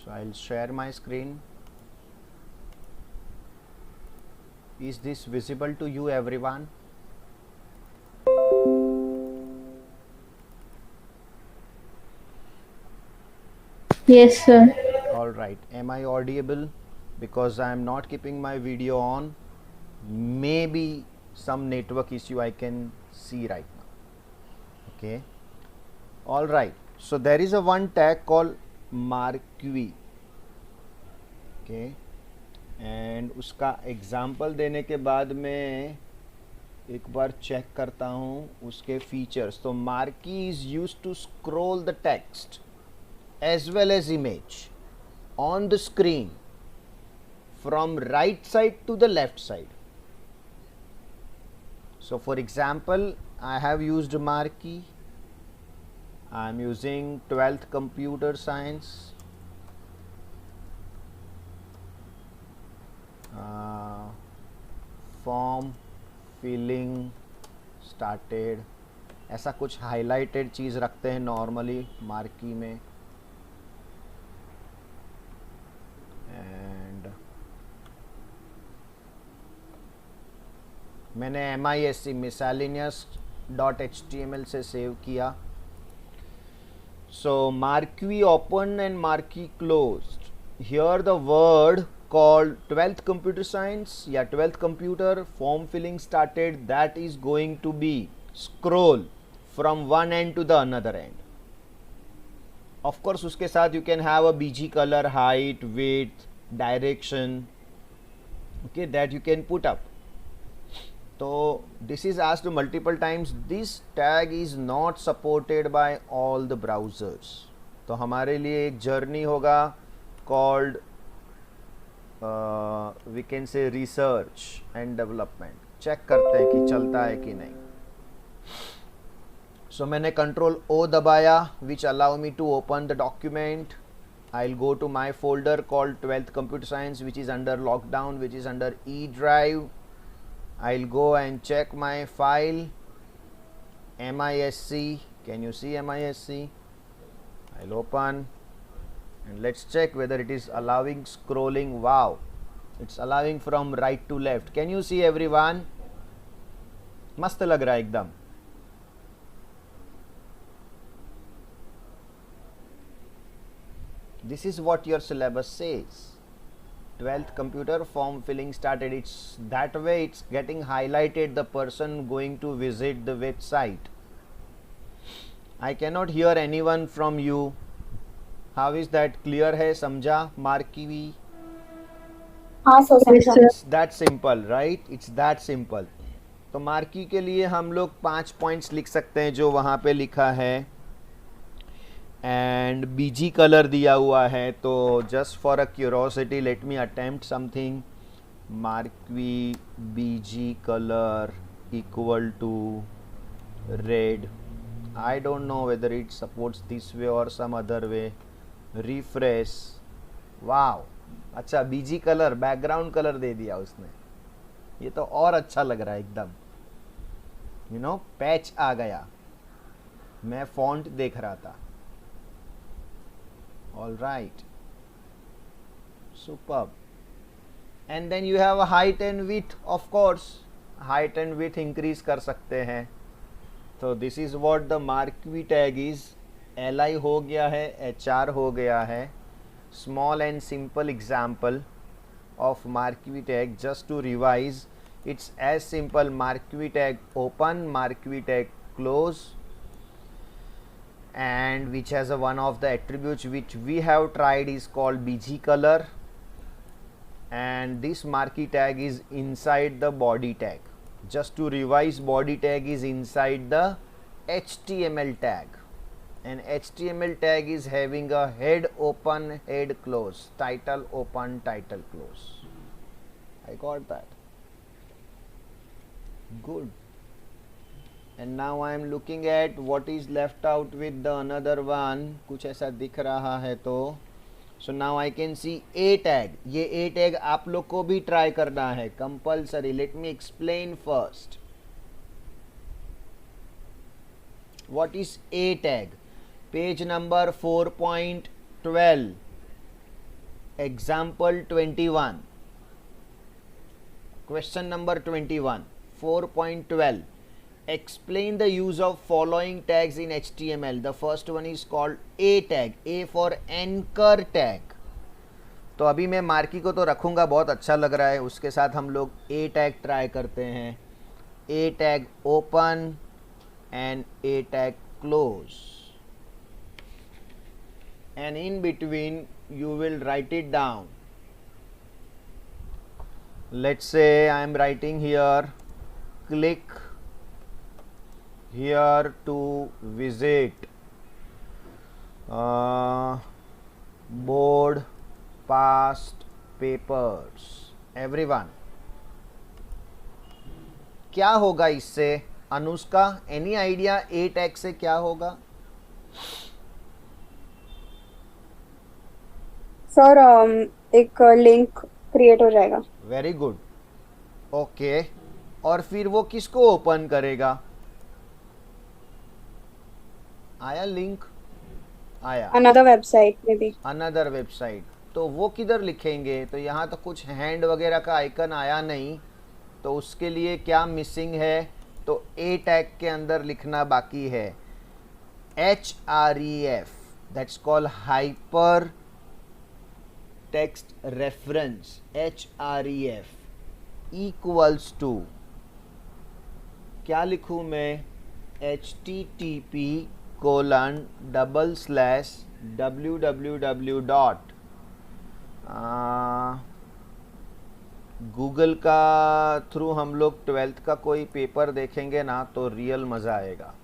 So I'll share my screen. Is this visible to you, everyone? Yes, sir. All right. Am I audible? Because I am not keeping my video on. Maybe some network issue I can see right now. Okay. All right. So there is a one tag called marquee. Okay. And उसका example देने के बाद मैं एक बार check करता हूँ उसके features. तो marquee is use to scroll the text as well as image on the screen from right side to the left side. So for example, I have used marquee. I am using 12th computer science. Form filling started. ऐसा कुछ highlighted चीज़ रखते हैं normally marquee में. And मैंने MISC miscellaneous.html से save किया. So marquee open and marquee closed. Here the word called 12th computer science या 12th computer form filling started, that is going to be scroll from one end to the another end. Of course उसके साथ you can have a BG color, height, width, direction, okay, that you can put up. तो this is asked multiple times. This tag is not supported by all the browsers. तो हमारे लिए एक journey होगा called we can say research and development. Check करते हैं कि चलता है कि नहीं. So मैंने Ctrl O दबाया which allow me to open the document. I'll go to my folder called 12th computer science, which is under lockdown, which is under E drive. I'll go and check my file MISC. Can you see MISC? I'll open and let's check whether it is allowing scrolling. Wow, it's allowing from right to left. Can you see everyone? मस्त लग रहा है एकदम. This is what your syllabus says. 12th computer form filling started. It's that way, it's getting highlighted the person going to visit the website. I cannot hear anyone from you. How is that? Clear है? समझा? marquee? हाँ sir, समझा. It's that simple, right? It's that simple. तो marquee के लिए हम लोग 5 points लिख सकते हैं जो वहाँ पे लिखा है. एंड बीजी कलर दिया हुआ है. तो just for a curiosity let me attempt something. Marquee BG colour equal to red. I don't know whether it supports this way और some other way. Refresh. Wow, अच्छा बीजी कलर बैकग्राउंड कलर दे दिया उसने. ये तो और अच्छा लग रहा है एकदम. यू नो, पैच आ गया. मैं फॉन्ट देख रहा था. All right, superb. And then you have a height and width. Of course height and width increase कर सकते हैं. तो this is what the marquee tag is. li हो गया है, hr हो गया है. Small and simple example of marquee tag. Just to revise, it's as simple: marquee tag open, marquee tag close, and which has a one of the attributes which we have tried is called BG color, and this marquee tag is inside the body tag. Just to revise, body tag is inside the HTML tag, and HTML tag is having a head open, head close, title open, title close. I got that. Good. And now I am looking at what is left out with the another one. कुछ ऐसा दिख रहा है तो. So now I can see A tag. ये A tag आप लोग को भी ट्राई करना है compulsory. Let me explain first. What is A tag? Page number 4.12. Example 21, question number 21, 4.12. Explain the use of following tags in HTML. The first one is called A tag. A for anchor tag. तो अभी मैं marquee को तो रखूँगा, बहुत अच्छा लग रहा है, उसके साथ हम लोग A tag ट्राई करते हैं. A tag open and A tag close. And in between you will write it down. Let's say I am writing here, click here to visit board past papers. Everyone, क्या होगा इससे? Anushka, any idea ए tag से क्या होगा? Sir एक link create हो जाएगा. Very good. Okay, और फिर वो किसको ओपन करेगा? आया लिंक? आया. अनदर वेबसाइट में भी. Another website. तो वो किधर लिखेंगे? तो यहाँ तो कुछ हैंड वगैरह का आइकन आया नहीं, तो उसके लिए क्या मिसिंग है? तो ए टैग के अंदर लिखना बाकी है HREF, that's called hyper text reference. HREF equals to, क्या लिखूं मैं? http://www डॉट, गूगल का थ्रू हम लोग 12th का कोई पेपर देखेंगे ना तो रियल मज़ा आएगा.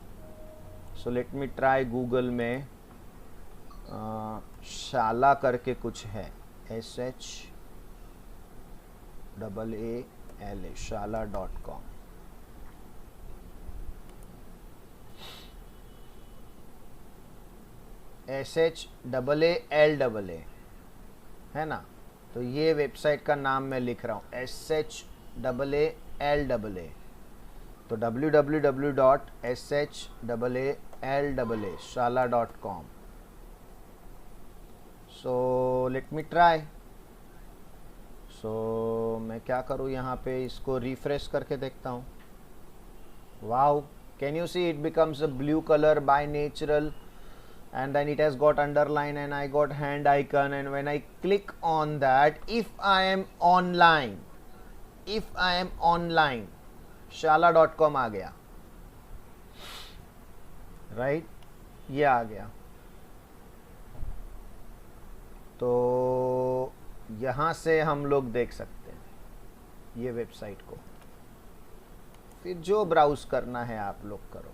So let me try. Google में शाला करके कुछ है, SHAALA, shala.com. SHAALA है ना? तो ये वेबसाइट का नाम मैं लिख रहा हूँ, SHAALA. तो www.SHAALA.shala.com. So let me try. सो मैं क्या करूँ यहाँ पे, इसको रिफ्रेश करके देखता हूँ. Wow, can you see it becomes a blue colour by natural, and then it has got underline and I got hand icon, and when I click on that, if I am online, shala.com आ गया, right? ये आ गया. तो यहाँ से हम लोग देख सकते हैं ये वेबसाइट को. फिर जो ब्राउज करना है आप लोग करो,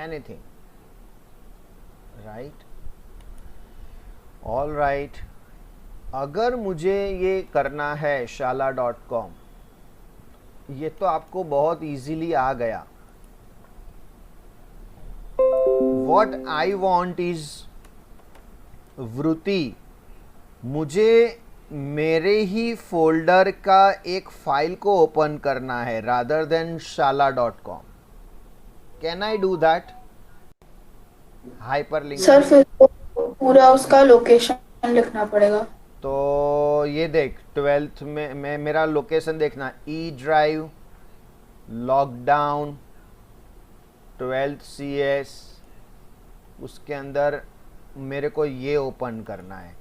एनीथिंग, राइट? All right. अगर मुझे ये करना है shala.com, ये तो आपको बहुत इजीली आ गया. वॉट आई वॉन्ट इज, वृत्ति, मुझे मेरे ही फोल्डर का एक फाइल को ओपन करना है rather than shala.com. Can I do that? Hyperlink. Sir फिर तो पूरा उसका लोकेशन लिखना पड़ेगा. तो ये देख, 12th में मैं मेरा लोकेशन देखना, E drive, lockdown, 12th CS, उसके अंदर मेरे को ये ओपन करना है.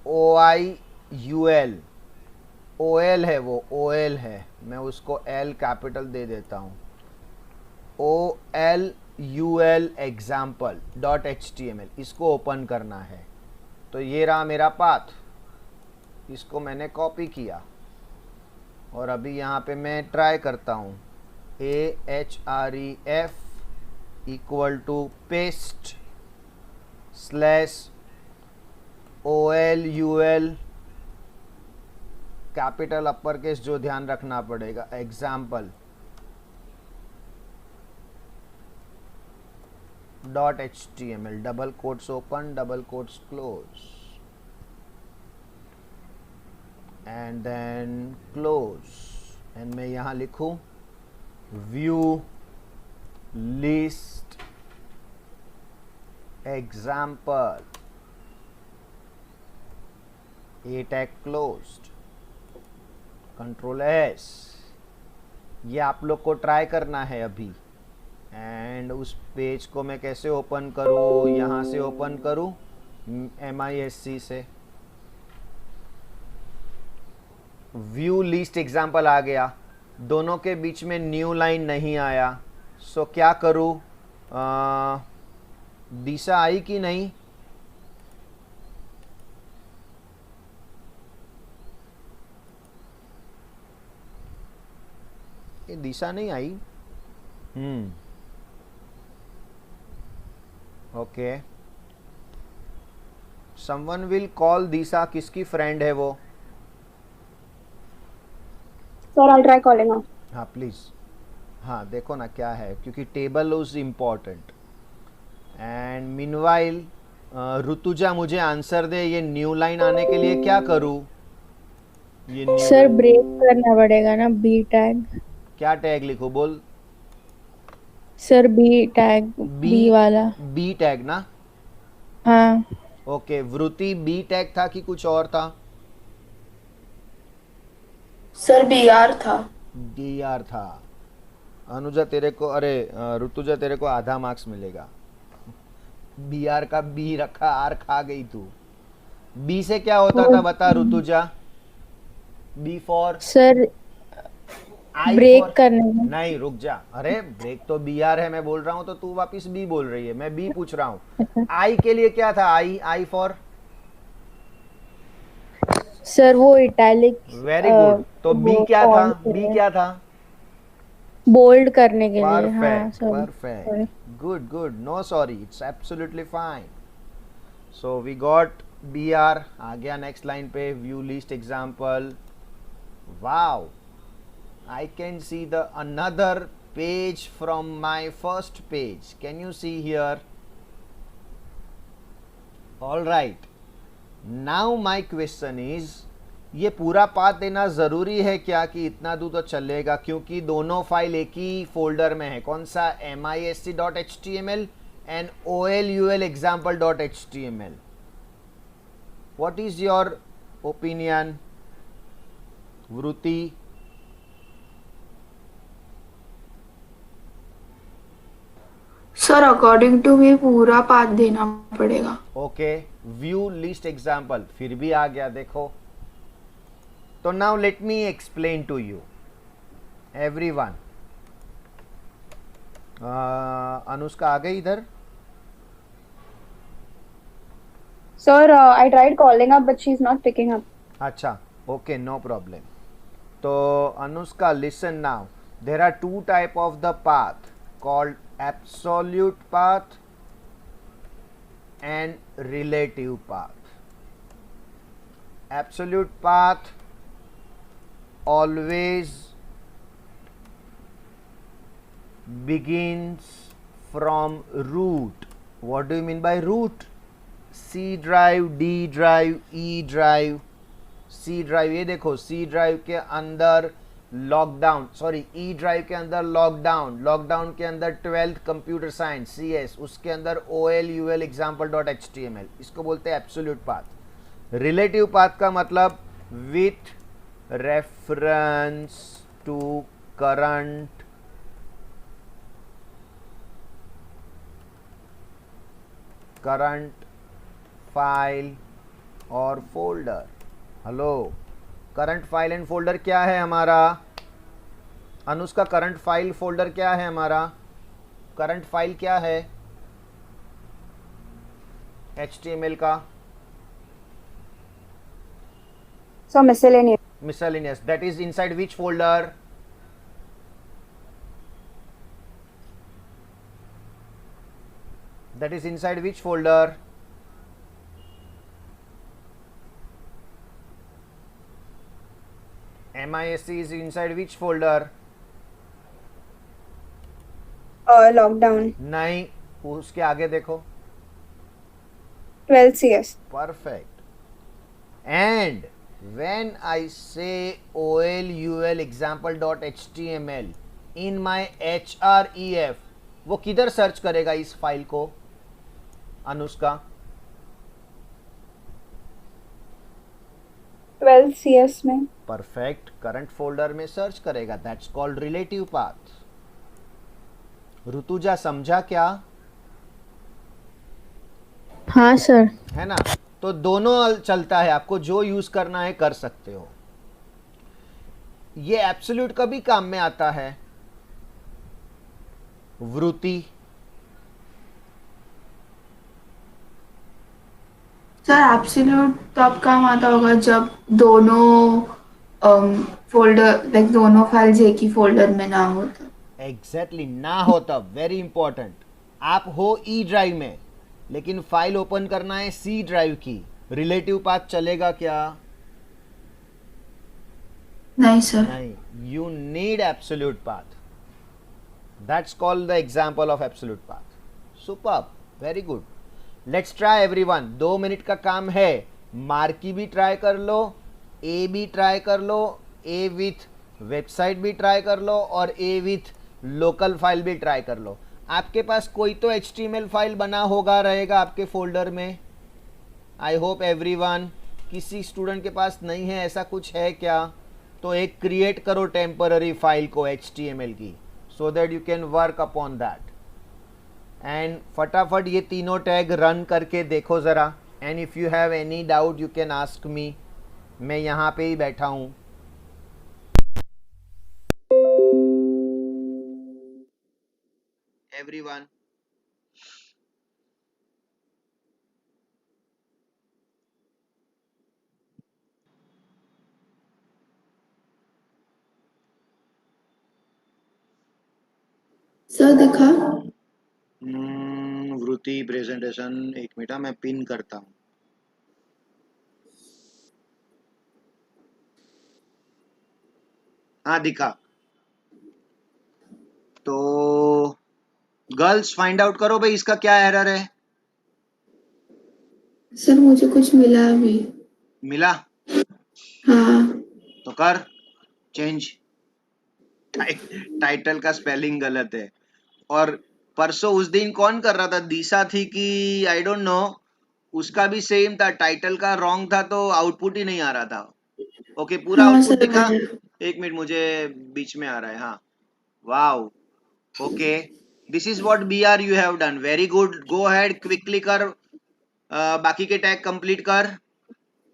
OIUL, OL है, वो OL है, मैं उसको L कैपिटल दे देता हूँ. OLUL example.html, इसको ओपन करना है. तो ये रहा मेरा पाथ, इसको मैंने कॉपी किया और अभी यहाँ पे मैं ट्राई करता हूँ. AHREF equal to paste /OLUL capital upper case जो ध्यान रखना पड़ेगा, example .html, double quotes open, double quotes close, and then close. And मैं यहाँ लिखूँ view list example a tag closed, control S. ये आप लोग को ट्राई करना है अभी। एंड उस पेज को मैं कैसे ओपन करूँ, यहाँ से ओपन करूँ MISC से। व्यू लिस्ट एग्जाम्पल आ गया, दोनों के बीच में न्यू लाइन नहीं आया। सो क्या करूँ, दिशा आई कि नहीं? ये दिशा नहीं आई। ओके, समवन विल कॉल दिशा। किसकी फ्रेंड है वो? Sir, I'll try calling her. हाँ प्लीज़। हाँ देखो ना क्या है, क्योंकि table is important. And meanwhile Rutuja मुझे आंसर दे, ये न्यू लाइन आने के लिए क्या करूँ? ये न्यू सर ब्रेक करना पड़ेगा ना, बी टैग। क्या टैग लिखूँ बोल? सर बी टैग, बी वाला। बी टैग ना? हाँ ओके, वृत्ति बी टैग था कि कुछ और था? सर BR था। DR था। अनुजा तेरे को, अरे ऋतुजा तेरे को आधा मार्क्स मिलेगा। BR का बी रखा, आर खा गई तू। बी से क्या होता था बता Rutuja? B for sir I break for, करने में। नहीं रुक जा, अरे ब्रेक तो BR है मैं बोल रहा हूँ, तो तू वापिस बी बोल रही है, मैं बी पूछ रहा हूँ। आई के लिए क्या था? I for? सर वो इटैलिक। Very good. तो बी क्या था? बी क्या था? बोल्ड करने के लिए। हाँ Perfect, sorry. perfect. Good, good. No sorry. It's absolutely fine. So we got BR. आ गया next line पे, view list example. Wow. I can see the another page from my first page. Can you see here? All right. Now my question is, ये पूरा path देना ज़रूरी है क्या कि इतना दूर तो चलेगा? क्योंकि दोनों फाइल एक ही फोल्डर में है। कौन सा? MISC.html and OLUL example.html. What is your opinion, वृत्ति? सर अकॉर्डिंग टू मी पूरा पाथ देना पड़ेगा। ओके, व्यू लिस्ट एग्जाम्पल फिर भी आ गया देखो। तो now let me explain to you everyone. Anushka आ गई इधर? Sir, I tried calling her, but she's not picking up. अच्छा, ओके, नो प्रॉब्लम। तो Anushka listen now, there are two type of the path called absolute path and relative path. Absolute path always begins from root. What do you mean by root? C drive, D drive, E drive. C drive, ये देखो C drive के अंदर lockdown, sorry E drive के अंदर lockdown, lockdown के अंदर 12th computer science CS, उसके अंदर OLUL example.html। इसको बोलते हैं एब्सोल्यूट पाथ। रिलेटिव पाथ का मतलब with reference to current file और folder. Hello, current file and folder क्या है हमारा? अनुष्का, करंट फाइल फोल्डर क्या है हमारा? करंट फाइल क्या है HTML का? So miscellaneous. Miscellaneous. That is inside which folder? That is inside which folder? MISC is inside which folder? Lockdown. नहीं, उसके आगे देखो। 12 CS. Perfect. And when I say OLUL example.html in my href, वो किधर search करेगा इस file को Anushka? 12th CS में। परफेक्ट, करंट फोल्डर में सर्च करेगा, that's called relative path. Rutuja समझा क्या? हाँ सर। है ना? तो दोनों चलता है, आपको जो यूज करना है कर सकते हो। ये एब्सोल्यूट कभी काम में आता है, वृत्ति। सर एब्सोल्यूट तब काम आता होगा जब दोनों फोल्डर लाइक दोनों फाइल्स एक ही फोल्डर में ना हो तो। एग्जैक्टली ना हो तब, वेरी इंपॉर्टेंट। आप हो ई ड्राइव में लेकिन फाइल ओपन करना है सी ड्राइव की, रिलेटिव पाथ चलेगा क्या? नहीं सर। नहीं, you need absolute path. That's called the example of absolute path. Superb, very good. Let's try everyone. 2 minute का काम है। मार्की भी ट्राई कर लो, ए भी ट्राई कर लो, ए विथ वेबसाइट भी ट्राई कर लो, और ए विथ लोकल फाइल भी ट्राई कर लो। आपके पास कोई तो HTML फाइल बना होगा, रहेगा आपके फोल्डर में। I hope everyone. किसी स्टूडेंट के पास नहीं है, ऐसा कुछ है क्या? तो एक क्रिएट करो टेम्पररी फाइल को HTML की, so that you can work upon that. And फटाफट ये तीनों टैग रन करके देखो ज़रा। And if you have any doubt you can ask me, मैं यहाँ पे ही बैठा हूँ। एवरीवन, सर दिखा। वृत्ति प्रेजेंटेशन, एक मिनट मैं पिन करता हूँ। हाँ दिखा। तो गर्ल्स फाइंड आउट करो भाई, इसका क्या एरर है? सर मुझे कुछ मिला अभी। मिला? हाँ। तो कर चेंज। टाइटल का स्पेलिंग गलत है। और परसों उस दिन कौन कर रहा था, दिशा थी कि आई डोंट नो, उसका भी सेम था, टाइटल का रॉन्ग था तो आउटपुट ही नहीं आ रहा था। ओके, पूरा हाँ आउटपुट सर दिखा? मैंने। एक मिनट, मुझे बीच में आ रहा है। हाँ, wow, okay, this is what BR you have done, very good. Go ahead, quickly कर, बाकी के टैग कंप्लीट कर,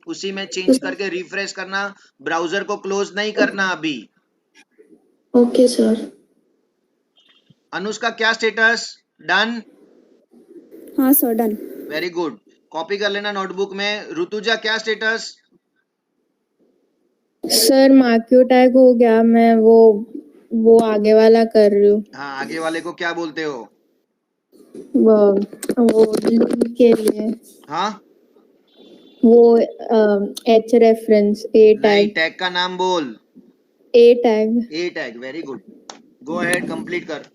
उसी में चेंज करके रिफ्रेश करना, ब्राउजर को क्लोज नहीं करना अभी। Okay sir. अनुष्का क्या स्टेटस? डन? हाँ sir, done. Very good, copy कर लेना नोटबुक में। ऋतुजा क्या स्टेटस? सर मार्क्यू टैग हो गया, मैं वो आगे वाला कर रही हूँ। हाँ, आगे वाले को क्या बोलते हो? वो लिंक के लिए हाँ, वो H रेफरेंस ए नहीं, टैग। टैग का नाम बोल। A tag. A tag, very good. Go ahead, complete कर।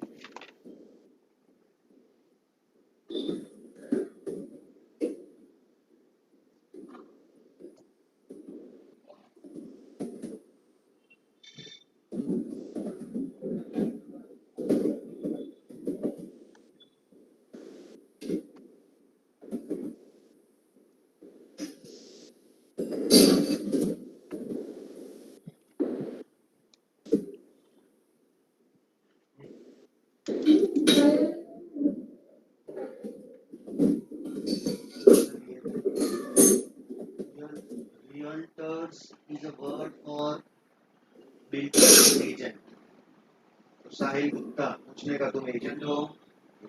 Realtors is a word for builder agent. तो साहिल गुप्ता पूछने का, तुम एजेंट हो?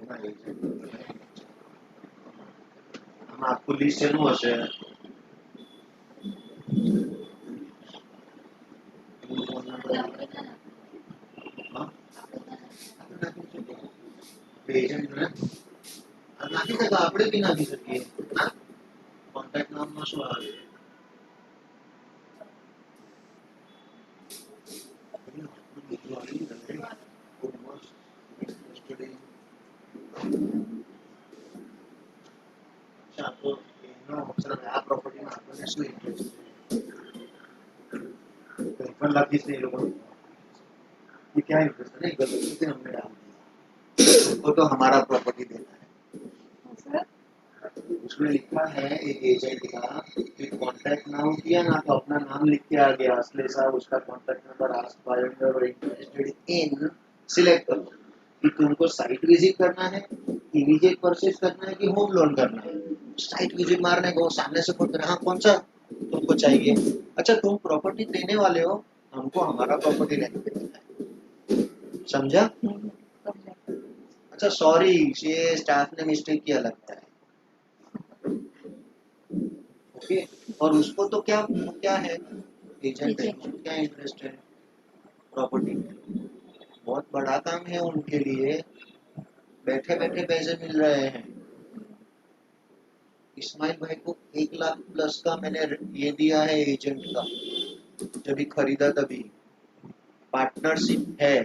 ना एजेंट, हम आपको लिस्ट चलू हशे। એજન્ટ ને નાખી શકાય, આપણે બી નાખી શકીએ। હા, કોન્ટેક્ટ નામમાં શું આવે? અચ્છા, તો એનો મતલબ આ પ્રોપર્ટીમાં આપણને શું ઇન્ટરેસ્ટ છે? કંઈ પણ લખીશ ને એ લોકો ये क्या इंटरेस्ट है? गलती से हमने डाल दिया, उनको तो हमारा प्रॉपर्टी देना है। उसमें लिखा है एक एजेंट का कि कॉन्टैक्ट नाउ किया ना तो अपना नाम लिख के आ गया असले साहब उसका कॉन्टैक्ट नंबर आस्क बायोडर और इंटरेस्टेड इन सिलेक्ट करो कि तुमको साइट विजिट करना है इमीडिएट परचेज करना है कि होम लोन करना है। साइट विजिट मारने को सामने से कोई ग्राहक पहुंचा तुमको चाहिए, अच्छा तुम प्रॉपर्टी देने वाले हो, हमको हमारा प्रॉपर्टी लेने देना है, समझा? अच्छा सॉरी ये स्टाफ ने मिस्टेक किया लगता है। ओके और उसको तो क्या क्या है एजेंट है उसको क्या इंटरेस्ट है प्रॉपर्टी में, बहुत बड़ा काम है उनके लिए, बैठे बैठे पैसे मिल रहे हैं। इस्माइल भाई को 1 लाख प्लस का मैंने ये दिया है एजेंट का, जब खरीदा तभी पार्टनरशिप है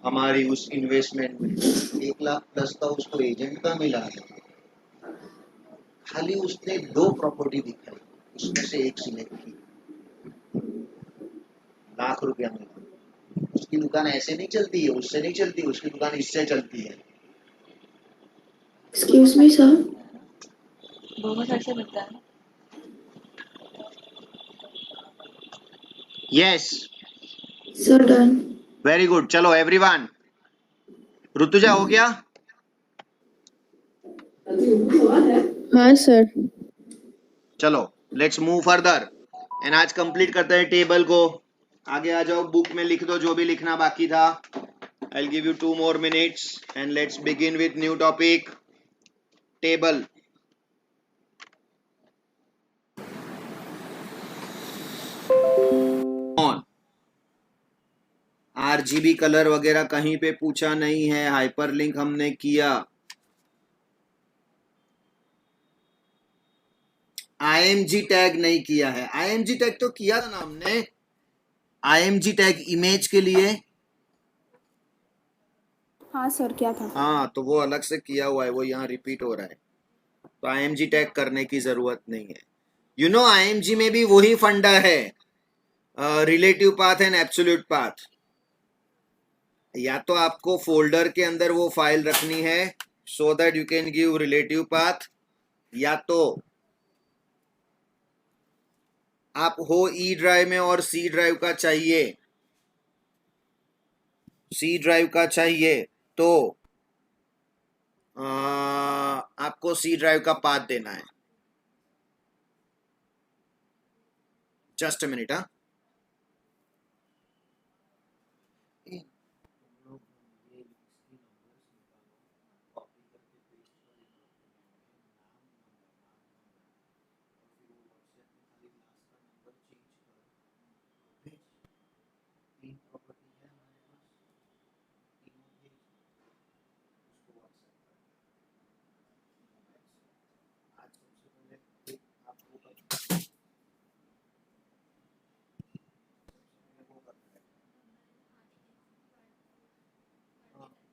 हमारी उस इन्वेस्टमेंट में, 1 लाख प्लस का उसको एजेंट का मिला है। खाली उसने 2 प्रॉपर्टी दिखाई उसमें से एक सिलेक्ट की, ₹1,00,000 मिला। उसकी दुकान ऐसे नहीं चलती है उससे नहीं चलती, उसकी दुकान इससे चलती है। Excuse me sir. बहुत ऐसे लगता है। Yes sir done. Very good, चलो एवरीवन, ऋतुजा हो गया? हाँ सर। चलो लेट्स मूव फर्दर एंड आज कंप्लीट करते हैं टेबल को। आगे आ जाओ, बुक में लिख दो जो भी लिखना बाकी था। I'll give you 2 more minutes and let's begin with new topic, table. on RGB colour वगैरह कहीं पे पूछा नहीं है, हाइपरलिंक हमने किया। IMG टैग नहीं किया है, IMG टैग तो किया था ना हमने, IMG टैग इमेज के लिए। हाँ सर क्या था? हाँ तो वो अलग से किया हुआ है, वो यहाँ रिपीट हो रहा है, तो IMG टैग करने की जरूरत नहीं है। यू नो IMG में भी वही फंडा है, relative path and absolute path. या तो आपको फोल्डर के अंदर वो फाइल रखनी है so that you can give relative path, या तो आप हो ई ड्राइव में और सी ड्राइव का चाहिए, सी ड्राइव का चाहिए तो आपको सी ड्राइव का पाथ देना है। Just a minute. हाँ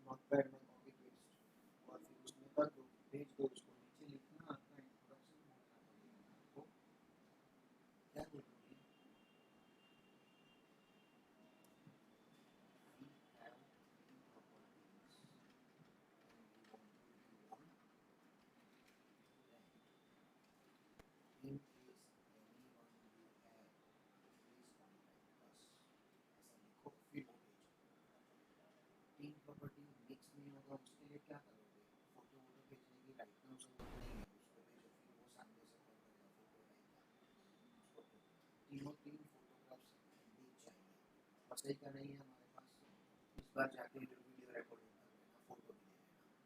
नोटपैड में कॉपी पेस्ट और फिर उसमें कर दो, भेज दो उसको, नीचे लिखना आपका इंट्रोडक्शन आपको क्या बोलोगे, in case anyone you have please contact us, ऐसा लिखो फिर वो भेजो। टीम प्रॉपर्टी मिक्स नहीं होगा उसके लिए क्या करोगे, फोटो वोटो भेजने की राइट नाउ जरूरत नहीं है, उसको भेजो फिर वो सामने से कॉल करेगा फोटो रहेगा उसको भेजो। तीनों तीन फोटोग्राफ्स भी चाहिए, और सही का नहीं है हमारे पास, इस बार जाके वीडियो रिकॉर्डिंग कर लेना, फोटो भी ले लेना।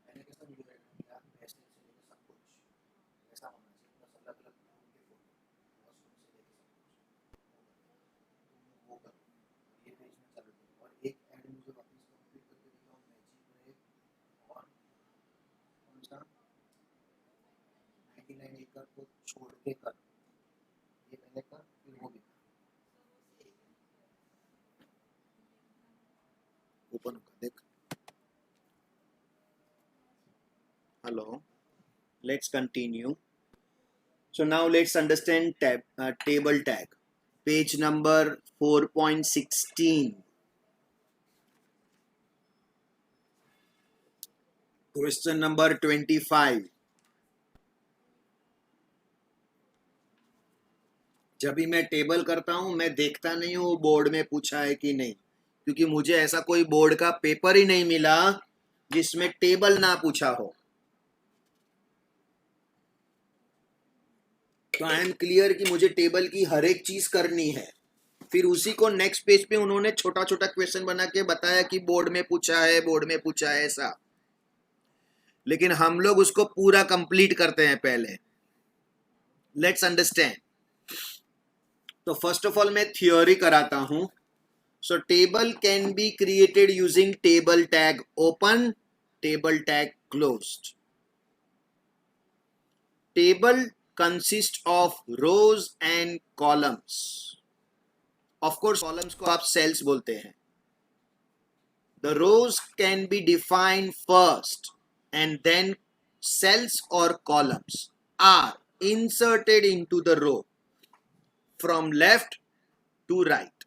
मैंने कैसा वीडियो रिकॉर्डिंग किया, बेस्ट से लेके सब कुछ ऐसा होना चाहिए, बस अलग अलग उनके फोटो वॉशरूम से लेके सब कुछ वो करो, ये पेज में चालू करो। और एक ऐड मुझे वापस कंप्लीट करके दिखाओ, मैजिक ब्रेक और कौन सा 99 एकड़ को छोड़ के कर, ये पहले कर फिर वो भी ओपन होगा देख। Hello, let's continue. So now let's understand table tag. Page number 4.16. Question number 25। जब भी मैं टेबल करता हूं मैं देखता नहीं हूं बोर्ड में पूछा है कि नहीं, क्योंकि मुझे ऐसा कोई बोर्ड का पेपर ही नहीं मिला जिसमें टेबल ना पूछा हो। तो आई एम क्लियर कि मुझे टेबल की हर एक चीज करनी है। फिर उसी को नेक्स्ट पेज पे उन्होंने छोटा छोटा क्वेश्चन बना के बताया कि बोर्ड में पूछा है, बोर्ड में पूछा है ऐसा, लेकिन हम लोग उसको पूरा कंप्लीट करते हैं पहले। Let's understand. तो फर्स्ट ऑफ ऑल मैं थियोरी कराता हूं। सो table can be created using table tag open, table tag closed. Table consist of rose and columns. Of course columns को आप सेल्स बोलते हैं। The rows can be defined first and then cells or columns are inserted into the row from left to right.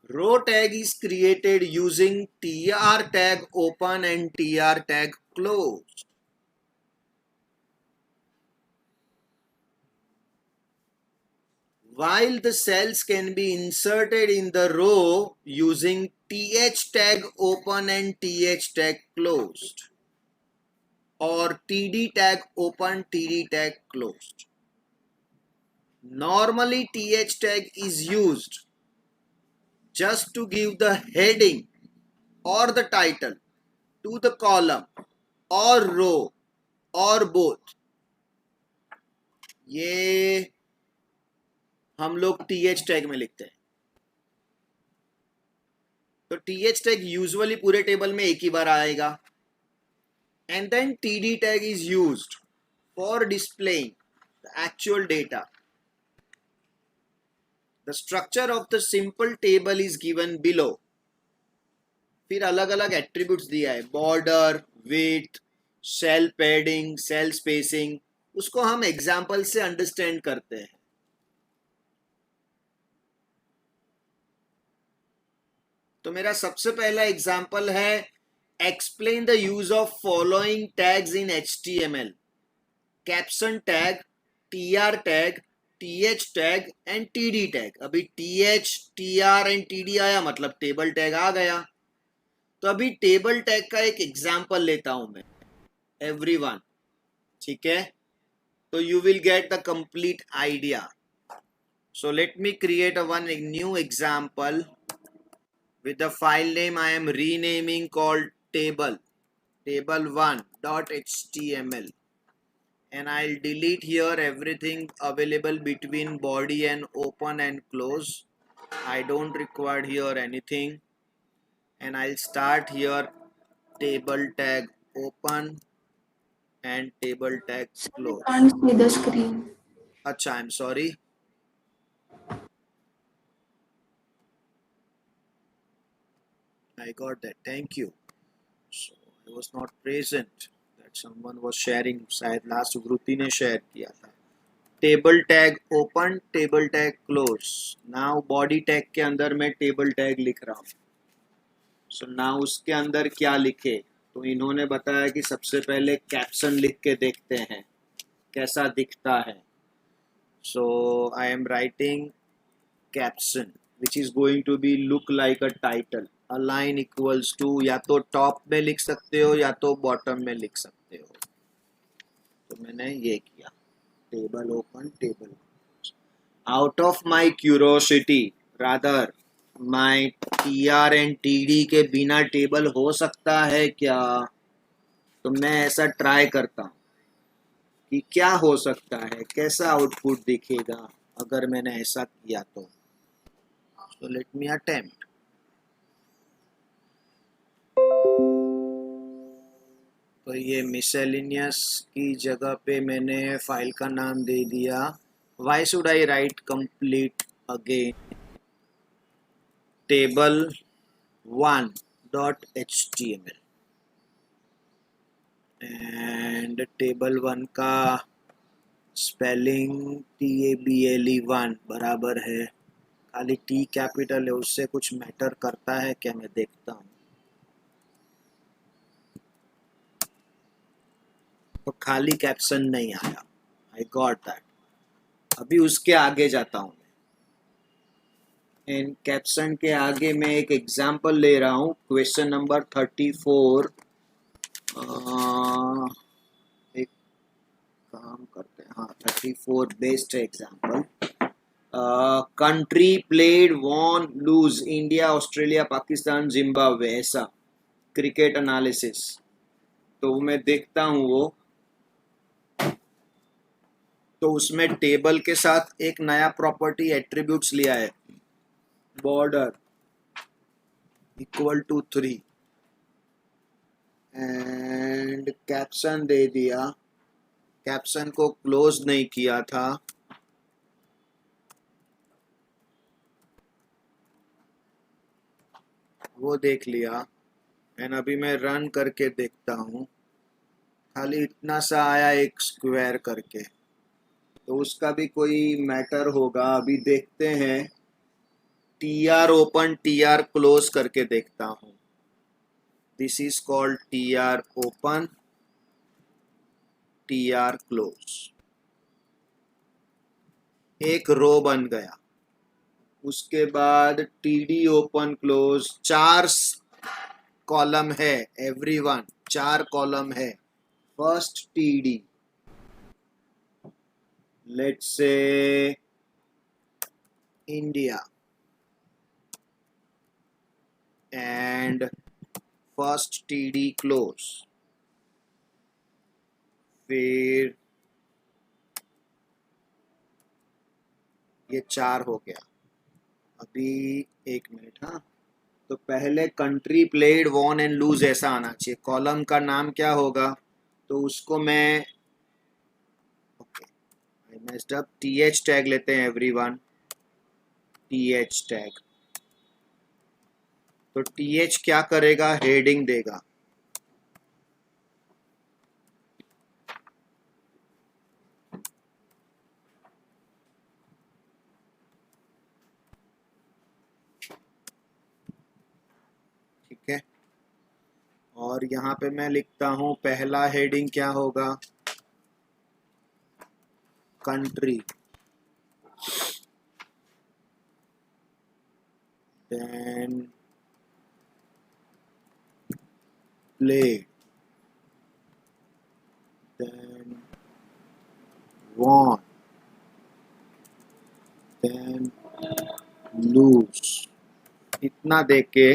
Row tag is created using tr tag open and tr tag closed. While the cells can be inserted in the row using th tag open and th tag closed or td tag open, td tag closed. Normally th tag is used just to give the heading or the title to the column or row or both. ये हम लोग th tag में लिखते हैं। तो th tag usually पूरे table में एक ही बार आएगा। And then td tag is used for displaying the actual data. The structure of the simple table is given below. फिर अलग अलग एट्रीब्यूट्स दिया है, border, width, cell padding, cell spacing. उसको हम एग्जाम्पल से अंडरस्टैंड करते हैं। तो मेरा सबसे पहला एग्जाम्पल है, explain the use of following tags in HTML: caption tag, tr tag, th tag and td tag. अभी th, tr एंड td आया मतलब टेबल टैग आ गया। तो अभी टेबल टैग का एक एग्जाम्पल लेता हूं मैं एवरीवन, ठीक है? तो you will get the complete idea. So let me create one new example with the file name I am renaming called table1.html, and I'll delete here everything available between body and open and close. I don't require here anything, and I'll start here table tag open and table tag close. Can't see the screen. Acha, I'm sorry. I got that. Thank you. So I was not present. That someone was sharing. शायद last वृत्ति ने share किया था। Table tag open, table tag close. Now body tag के अंदर मैं table tag लिख रहा हूँ। सो नाउ उसके अंदर क्या लिखे? तो इन्होंने बताया कि सबसे पहले कैप्शन लिख के देखते हैं कैसा दिखता है। So I am writing caption which is going to be look like a title. Align equals to, या तो टॉप में लिख सकते हो या तो बॉटम में लिख सकते हो। तो मैंने ये किया, table open, table. Out of my curiosity, rather my tr and td के बिना टेबल हो सकता है क्या? तो मैं ऐसा ट्राई करता हूँ कि क्या हो सकता है, कैसा आउटपुट दिखेगा अगर मैंने ऐसा किया तो। Late me attempt. तो ये मिसलेनियस की जगह पे मैंने फाइल का नाम दे दिया, why should I right complete again, table1.html। And table1 का स्पेलिंग TABLE1 बराबर है, खाली T कैपिटल है, उससे कुछ मैटर करता है क्या? मैं देखता हूँ। तो खाली कैप्शन नहीं आया। I got that. अभी उसके आगे जाता हूँ। इन कैप्शन के आगे मैं एक एग्जांपल ले रहा हूँ। Question number 34। एक काम करते हैं, हाँ 34 best example. Country played won lose, India Australia Pakistan Zimbabwe, ऐसा क्रिकेट एनालिसिस। तो मैं देखता हूँ वो, तो उसमें टेबल के साथ एक नया प्रॉपर्टी एट्रीब्यूट्स लिया है, border equal to 3 and caption दे दिया। कैप्शन को क्लोज नहीं किया था, वो देख लिया। एंड अभी मैं रन करके देखता हूँ, खाली इतना सा आया एक स्क्वायर करके, तो उसका भी कोई मैटर होगा। अभी देखते हैं, TR ओपन TR क्लोज करके देखता हूँ। This is called TR open TR close. एक रो बन गया। उसके बाद TD ओपन क्लोज, 4 कॉलम है एवरीवन, 4 कॉलम है। First TD, let's say India, and first TD close. फिर ये 4 हो गया। अभी एक मिनट, हाँ। तो पहले country played won and lose ऐसा आना चाहिए। कॉलम का नाम क्या होगा, तो उसको मैं, okay I messed up, TH tag लेते हैं एवरीवन, TH टैग। तो TH क्या करेगा, हेडिंग देगा। ठीक है, और यहाँ पे मैं लिखता हूँ पहला हेडिंग क्या होगा, country, then played, then won, then lose. इतना देख के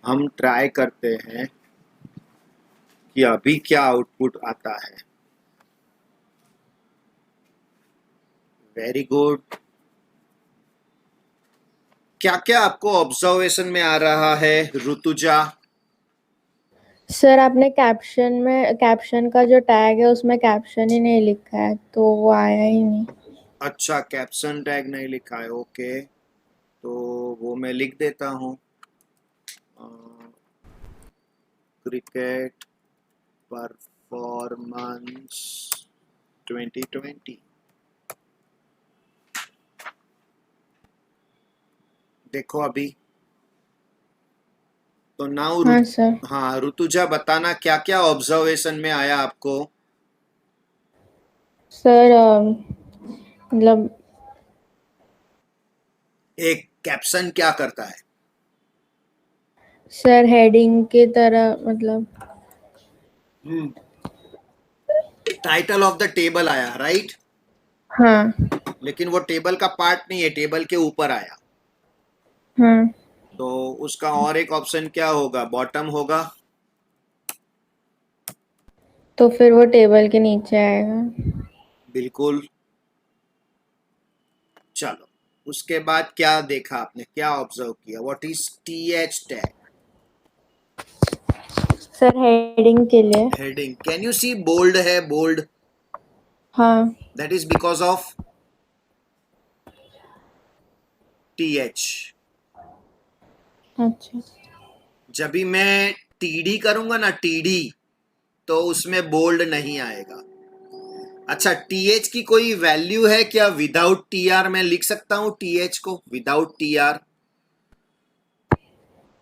हम ट्राई करते हैं कि अभी क्या आउटपुट आता है। Very good. क्या क्या आपको ऑब्जर्वेशन में आ रहा है ऋतुजा? सर आपने कैप्शन का जो टैग है उसमें कैप्शन ही नहीं लिखा है, तो वो आया ही नहीं। अच्छा, कैप्शन टैग नहीं लिखा है, ओके, तो वो मैं लिख देता हूँ। Cricket performance 2020। देखो अभी तो नाउ, हाँ सर। हाँ ऋतुजा बताना क्या क्या ऑब्जर्वेशन में आया आपको। सर मतलब एक कैप्शन क्या करता है? सर हेडिंग की तरह, मतलब टाइटल ऑफ द टेबल आया, राइट? हाँ लेकिन वो टेबल का पार्ट नहीं है, टेबल के ऊपर आया। हाँ। तो उसका और एक ऑप्शन क्या होगा, बॉटम होगा। तो फिर वो टेबल के नीचे आएगा। बिल्कुल। चलो, उसके बाद क्या देखा आपने, क्या ऑब्जर्व किया? What is TH tag? Sir heading के लिए। Heading, can you see bold है, बोल्ड? हाँ। That is because of TH। अच्छा। जब भी मैं TD करूंगा ना, TD, तो उसमें बोल्ड नहीं आएगा। अच्छा, TH की कोई वैल्यू है क्या? विदाउट TR मैं लिख सकता हूं TH को, विदाउट TR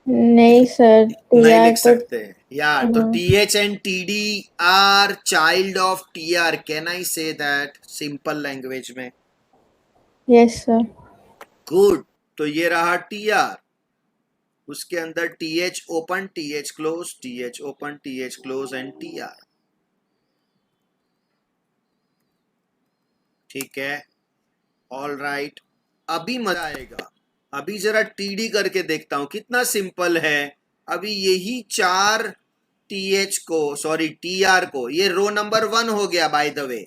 नहीं सर, नहीं TR लिख तो सकते। Yeah, so TH and TD are child of TR. Can I say that simple language में? Yes, sir. Good. तो ये रहा TR. उसके अंदर TH open, TH close, TH open, TH close and TR. ठीक है. All right. अभी मजा आएगा. अभी जरा TD करके देखता हूं कितना सिंपल है. अभी यही चार TH को सॉरी TR को, ये रो नंबर 1 हो गया बाय द वे.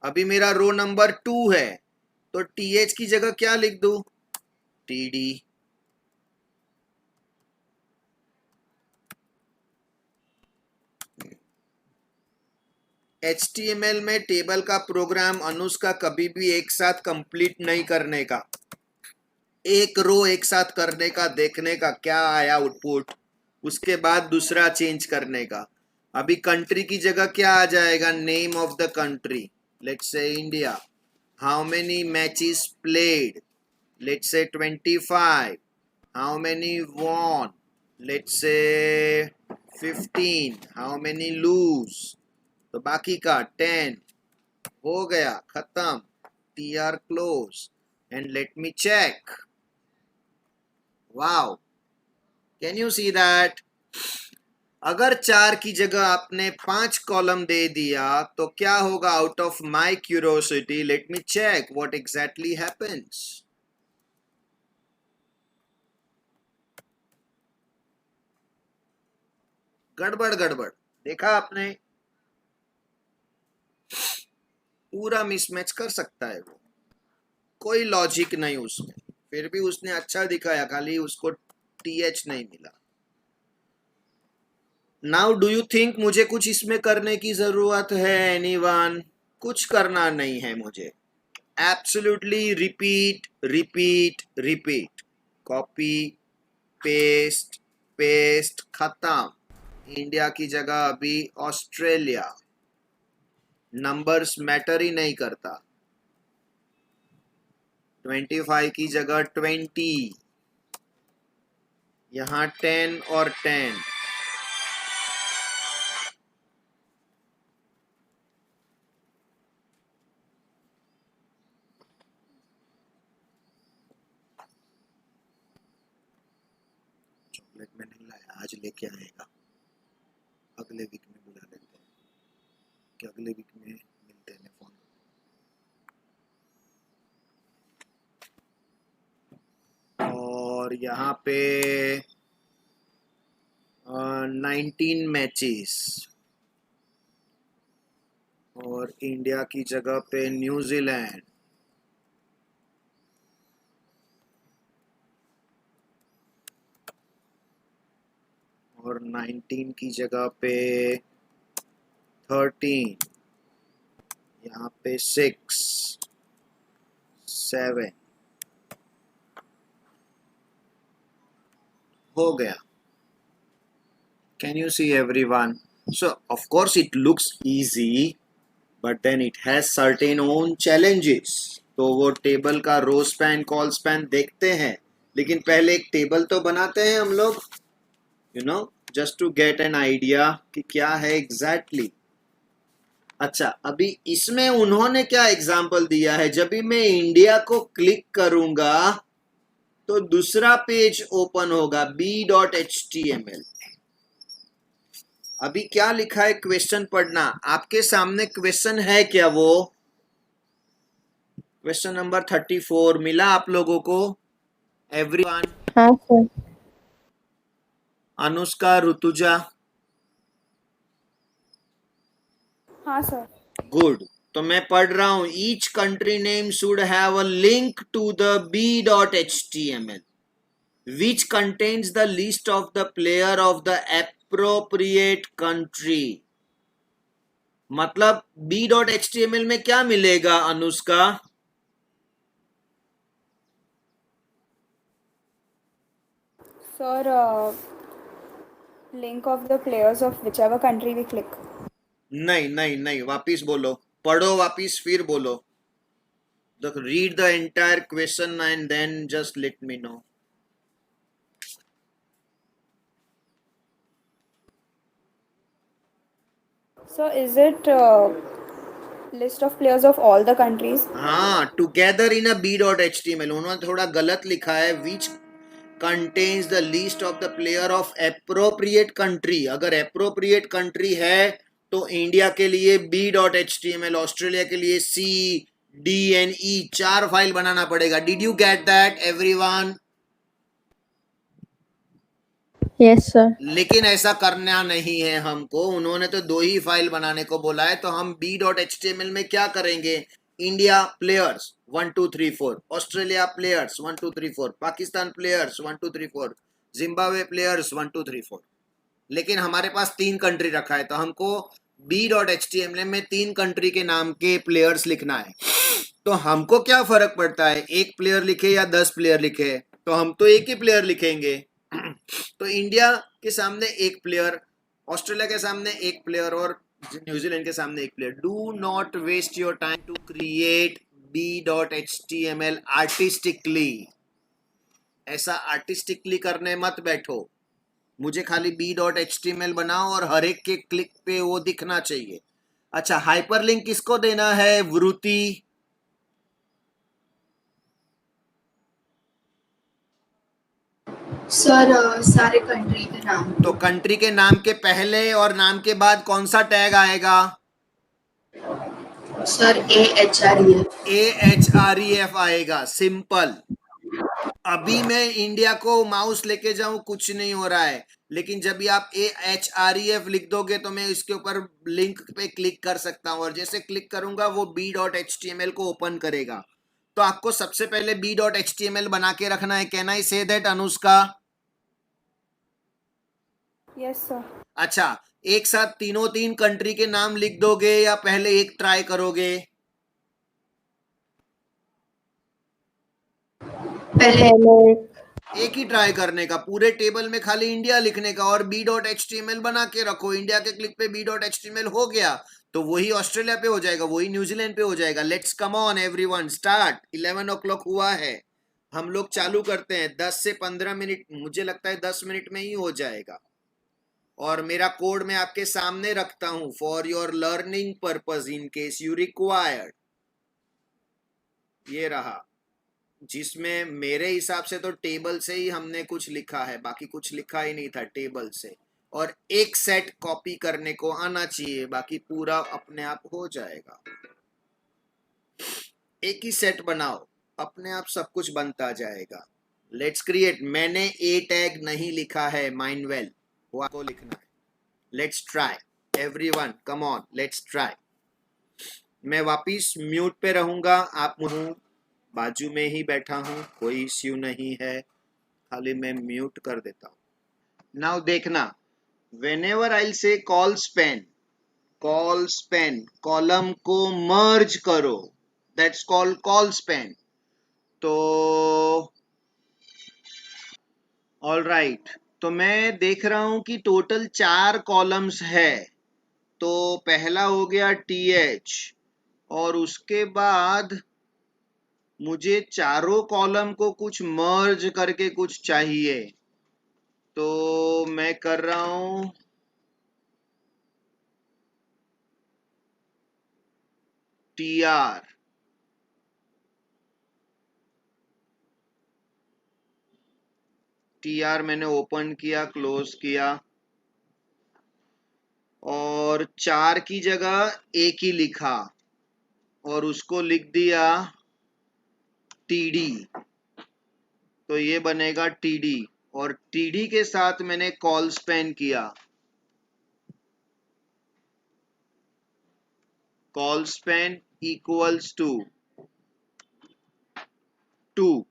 अभी मेरा रो नंबर 2 है, तो TH की जगह क्या लिख दूं? TD. HTML में टेबल का प्रोग्राम अनुष्का कभी भी एक साथ कंप्लीट नहीं करने का. एक रो एक साथ करने का, देखने का क्या आया आउटपुट, उसके बाद दूसरा चेंज करने का. अभी कंट्री की जगह क्या आ जाएगा? Name of the country. Let's say India. How many matches played? Let's say 25. How many won? Let's say 15. How many lose? तो बाकी का 10 हो गया, खत्म. TR close and let me check. Wow, can you see that? अगर 4 की जगह आपने 5 कॉलम दे दिया तो क्या होगा? Out of my curiosity let me check what exactly happens. गड़बड़ गड़बड़ देखा आपने? पूरा मिसमैच कर सकता है वो, कोई लॉजिक नहीं उसमें. फिर भी उसने अच्छा दिखाया, खाली उसको TH नहीं मिला. नाउ डू यू थिंक मुझे कुछ इसमें करने की जरूरत है? एनीवन? कुछ करना नहीं है मुझे. Absolutely repeat repeat repeat. Copy paste paste, खत्म. इंडिया की जगह अभी ऑस्ट्रेलिया. नंबर्स मैटर ही नहीं करता. 25 की जगह 20. यहां 10 और 10. चॉकलेट में नहीं लाया, आज लेके आएगा. अगले वीक में बुला लेते हैं कि अगले वीक में मिलते हैं फोन. और यहाँ पे 19 मैचेस और इंडिया की जगह पे न्यूजीलैंड. और 19 की जगह पे 13. यहाँ पे 6 7 हो गया. Can you see everyone? So of course it looks easy, but then it has certain own challenges. तो वो टेबल का रो स्पैन कॉल स्पैन देखते हैं, लेकिन पहले एक टेबल तो बनाते हैं हम लोग, you know, just to get an idea कि क्या है एग्जैक्टली. अच्छा, अभी इसमें उन्होंने क्या एग्जाम्पल दिया है? जब भी मैं इंडिया को क्लिक करूंगा तो दूसरा पेज ओपन होगा, b.html. अभी क्या लिखा है? क्वेश्चन पढ़ना. आपके सामने क्वेश्चन है क्या? वो क्वेश्चन नंबर 34 मिला आप लोगों को? एवरीवन? हाँ सर. अनुष्का, ऋतुजा? हाँ सर. गुड. तो मैं पढ़ रहा हूं. Each country name should have a link to the b.html which contains the list of the player of the appropriate country. मतलब b.html में क्या मिलेगा Anushka? Sir, link of the players of whichever country we click. नहीं नहीं नहीं, वापिस बोलो, पढ़ो वापिस फिर बोलो. Read the entire question and then just let me know. So is it list of players of all the countries? हाँ, टुगेदर इन अ b.html उन्होंने थोड़ा गलत लिखा है, which contains the list of the player of appropriate country. अगर appropriate country है तो India के लिए b.html, ऑस्ट्रेलिया के लिए C, D and E 4 file बनाना पड़ेगा। Did you get that everyone? Yes sir. लेकिन ऐसा करना नहीं है हमको, उन्होंने तो 2 ही फाइल बनाने को बोला है। तो हम b.html में क्या करेंगे? India players 1 2 3 4, Australia players 1 2 3 4, Pakistan players 1 2 3 4, Zimbabwe players 1 2 3 4। लेकिन हमारे पास 3 कंट्री रखा है, तो हमको b.html में 3 कंट्री के नाम के प्लेयर्स लिखना है। तो हमको क्या फर्क पड़ता है, एक प्लेयर लिखे या 10 प्लेयर लिखे? तो हम तो एक ही प्लेयर लिखेंगे। तो इंडिया के सामने एक प्लेयर, ऑस्ट्रेलिया के सामने एक प्लेयर और न्यूजीलैंड के सामने एक player. Do not waste your time to create b.html artistically. ऐसा आर्टिस्टिकली करने मत बैठो। मुझे खाली b.html बनाओ और हर एक के क्लिक पे वो दिखना चाहिए। अच्छा, हाइपरलिंक किसको देना है? वृत्ति। सर सारे कंट्री के नाम। तो कंट्री के नाम के पहले और नाम के बाद कौन सा टैग आएगा? Sir AHREF। AHREF आएगा, सिंपल। अभी मैं इंडिया को माउस लेके जाऊं कुछ नहीं हो रहा है, लेकिन जब भी आप AHREF लिख दोगे तो मैं इसके ऊपर लिंक पे क्लिक कर सकता हूं, और जैसे क्लिक करूंगा वो b.html को ओपन करेगा। तो आपको सबसे पहले b.html बना के रखना है। Can I say that Anushka? Yes, sir. अच्छा, एक साथ तीनों 3 कंट्री के नाम लिख दोगे या पहले एक ट्राई करोगे? पहले एक ही ट्राई करने का, पूरे टेबल में खाली इंडिया लिखने का और b.html बना के रखो। इंडिया के क्लिक पे b.html हो गया तो वही ऑस्ट्रेलिया पे हो जाएगा, वही न्यूजीलैंड पे हो जाएगा। Let's come on everyone, start. 11 o'clock हुआ है, हम लोग चालू करते हैं। 10 से 15 मिनट, मुझे लगता है 10 मिनट में ही हो जाएगा। और मेरा कोड मैं आपके सामने रखता हूं for your learning purpose in case you required. ये रहा, जिसमें मेरे हिसाब से तो टेबल से ही हमने कुछ लिखा है, बाकी कुछ लिखा ही नहीं था टेबल से। और एक सेट कॉपी करने को आना चाहिए, बाकी पूरा अपने आप हो जाएगा। एक ही सेट बनाओ, अपने आप सब कुछ बनता जाएगा। Let's create. मैंने ए टैग नहीं लिखा है, माइंड वेल, वो आपको लिखना है। Let's try everyone, come on, let's try. मैं वापिस म्यूट पे रहूंगा, आप बाजू में ही बैठा हूं, कोई इश्यू नहीं है, खाली मैं म्यूट कर देता हूं। नाउ देखना, whenever I will say call span, column को मर्ज करो, दैट्स कॉल्ड कॉल स्पैन। तो ऑल राइट, तो मैं देख रहा हूं कि टोटल 4 कॉलम्स है। तो पहला हो गया TH, और उसके बाद मुझे चारों कॉलम को कुछ मर्ज करके कुछ चाहिए। तो मैं कर रहा हूं TR, मैंने ओपन किया, क्लोज किया, और 4 की जगह एक ही लिखा और उसको लिख दिया TD। तो ये बनेगा TD, और TD के साथ मैंने कॉल स्पैन किया। Colspan equals to 4।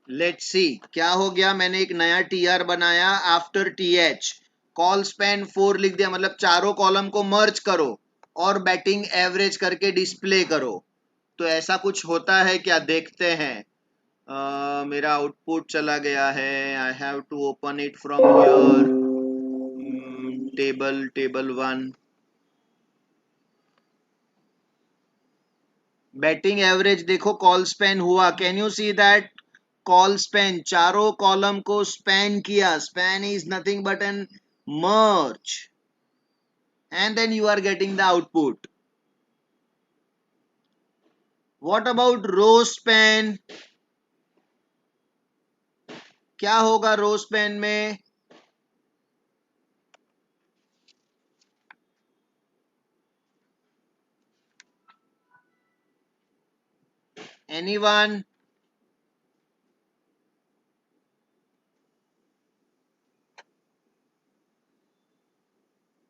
Let's see क्या हो गया। मैंने एक नया TR बनाया आफ्टर TH, कॉल स्पैन 4 लिख दिया, मतलब चारों कॉलम को मर्ज करो और बैटिंग एवरेज करके डिस्प्ले करो। तो ऐसा कुछ होता है क्या, देखते हैं। मेरा आउटपुट चला गया है, I have to open it from here. Table 1, batting average देखो कॉल स्पैन हुआ, can you see that? Colspan चारों कॉलम को स्पैन किया. Span is nothing but an merge, and then you are getting the output. What about row span? क्या होगा रो span में? Anyone?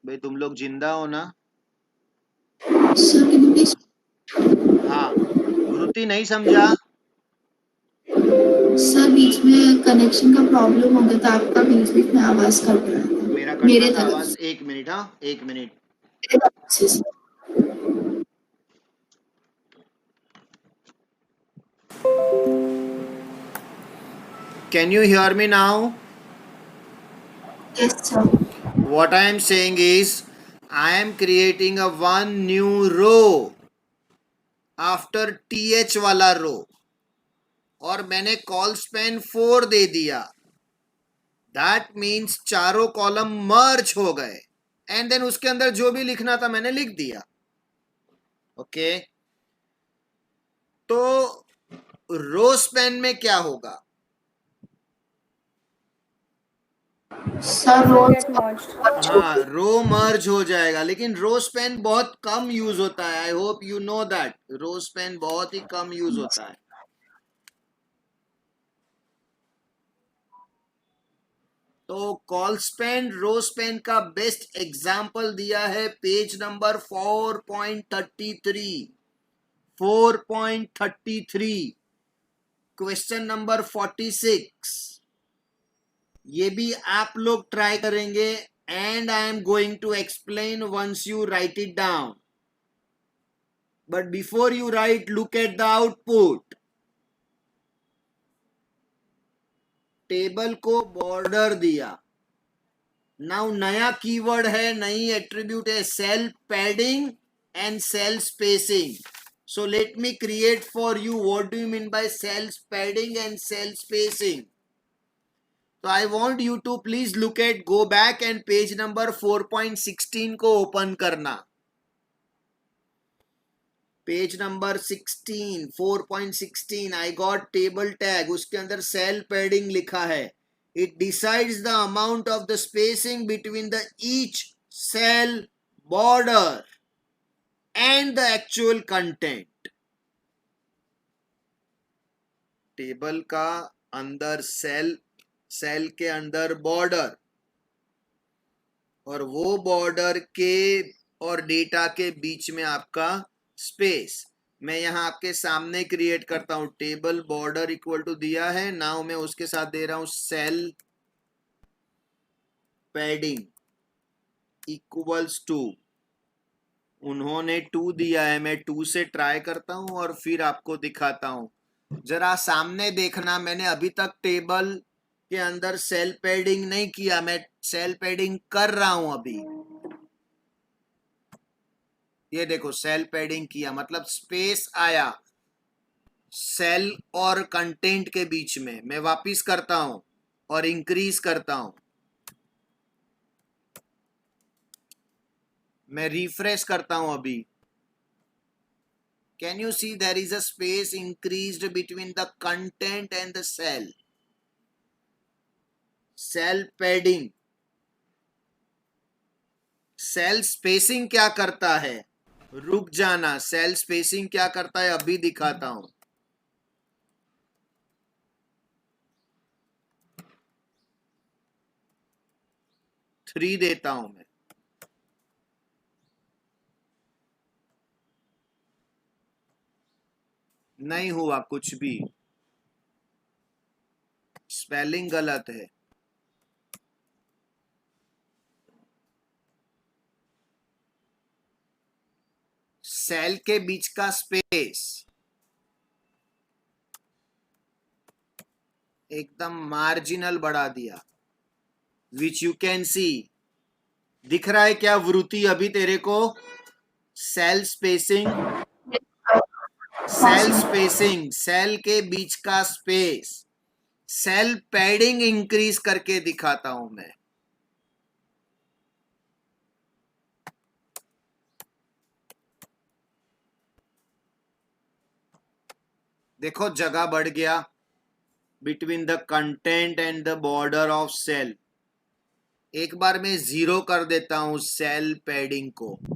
भाई तुम लोग जिंदा हो ना? Sir can you please? हाँ, वृत्ति नहीं समझा? सर बीच में कनेक्शन का प्रॉब्लम हो गया था, आपका बीच बीच में आवाज कट रहा था मेरा कट मेरे रहा था तरफ आवाज? एक मिनट, हाँ एक मिनट. से sir. Can you hear me now? Yes sir. What I am saying is, I am creating a one new row after th वाला रो, और मैंने कॉल स्पैन 4 दे दिया. दैट मीन्स चारों कॉलम मर्ज हो गए, एंड देन उसके अंदर जो भी लिखना था मैंने लिख दिया. ओके, तो रो स्पैन में क्या होगा? Sir Rows will rows get merged. हाँ, रो मर्ज हो जाएगा, लेकिन रो स्पैन बहुत कम यूज होता है. I hope you know that. Rowspan बहुत ही कम यूज होता है. तो कॉल स्पैन रो स्पैन का बेस्ट एग्जांपल दिया है पेज नंबर 4.33. 4.33, question number 46. ये भी आप लोग ट्राई करेंगे, and I am going to explain once you write it down. But before you write, look at the output. Table को border दिया. नाउ नया कीवर्ड है, नई एट्रीब्यूट है, cell padding and cell spacing. So let me create for you what do you mean by cell padding and cell spacing. So I want you to please look at, go back and page number 4.16 को open करना. Page number 16, 4.16. I got table tag, उसके अंदर cell padding लिखा है. It decides the amount of the spacing between the each cell border and the actual content. Table का अंदर cell, cell के अंदर बॉर्डर, और वो बॉर्डर के और डेटा के बीच में आपका स्पेस. मैं यहां आपके सामने क्रिएट करता हूं. टेबल बॉर्डर इक्वल टू दिया है. नाउ मैं उसके साथ दे रहा हूं सेल पैडिंग इक्वल्स टू, उन्होंने 2 दिया है, मैं 2 से ट्राई करता हूं और फिर आपको दिखाता हूं. जरा सामने देखना, मैंने अभी तक टेबल के अंदर सेल पैडिंग नहीं किया, मैं सेल पैडिंग कर रहा हूं अभी. ये देखो सेल पैडिंग किया, मतलब स्पेस आया सेल और कंटेंट के बीच में. मैं वापिस करता हूं और इंक्रीज करता हूं. मैं रिफ्रेश करता हूं अभी. Can you see there is a space increased between the content and the cell? Cell padding. Cell spacing क्या करता है? रुक जाना. Cell spacing क्या करता है अभी दिखाता हूं. थ्री देता हूं मैं. नहीं हुआ कुछ भी, स्पेलिंग गलत है. सेल के बीच का स्पेस एकदम मार्जिनल बढ़ा दिया, विच यू कैन सी. दिख रहा है क्या वृत्ति अभी तेरे को? Cell spacing cell spacing, cell के बीच का स्पेस, सेल पैडिंग इंक्रीज करके दिखाता हूं मैं। देखो जगह बढ़ गया between the content and the border of cell. एक बार मैं 0 कर देता हूं सेल पैडिंग को।